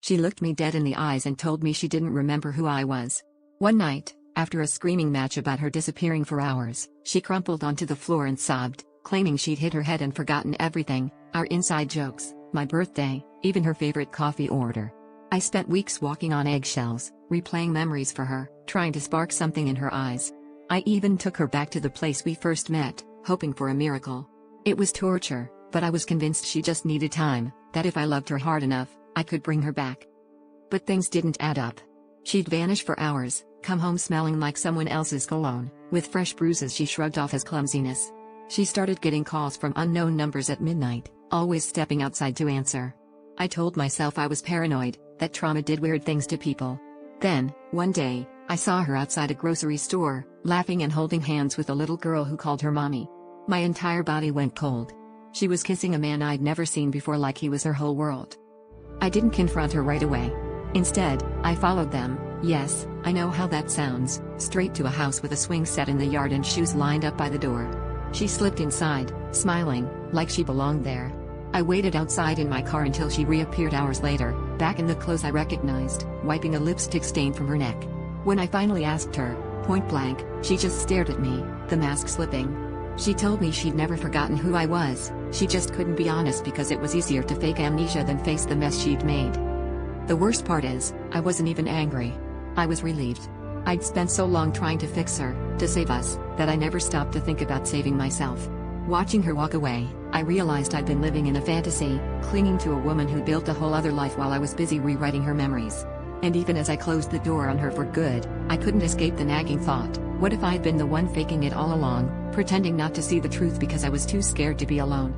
She looked me dead in the eyes and told me she didn't remember who I was. One night, after a screaming match about her disappearing for hours, she crumpled onto the floor and sobbed, claiming she'd hit her head and forgotten everything, our inside jokes, my birthday, even her favorite coffee order. I spent weeks walking on eggshells, replaying memories for her, trying to spark something in her eyes. I even took her back to the place we first met, hoping for a miracle. It was torture, but I was convinced she just needed time, that if I loved her hard enough, I could bring her back. But things didn't add up. She'd vanish for hours, come home smelling like someone else's cologne, with fresh bruises she shrugged off as clumsiness. She started getting calls from unknown numbers at midnight, always stepping outside to answer. I told myself I was paranoid, that trauma did weird things to people. Then, one day, I saw her outside a grocery store, laughing and holding hands with a little girl who called her mommy. My entire body went cold. She was kissing a man I'd never seen before like he was her whole world. I didn't confront her right away. Instead, I followed them, yes, I know how that sounds, straight to a house with a swing set in the yard and shoes lined up by the door. She slipped inside, smiling, like she belonged there. I waited outside in my car until she reappeared hours later, back in the clothes I recognized, wiping a lipstick stain from her neck. When I finally asked her, point blank, she just stared at me, the mask slipping. She told me she'd never forgotten who I was, she just couldn't be honest because it was easier to fake amnesia than face the mess she'd made. The worst part is, I wasn't even angry. I was relieved. I'd spent so long trying to fix her, to save us, that I never stopped to think about saving myself. Watching her walk away, I realized I'd been living in a fantasy, clinging to a woman who built a whole other life while I was busy rewriting her memories. And even as I closed the door on her for good, I couldn't escape the nagging thought, what if I'd been the one faking it all along, pretending not to see the truth because I was too scared to be alone?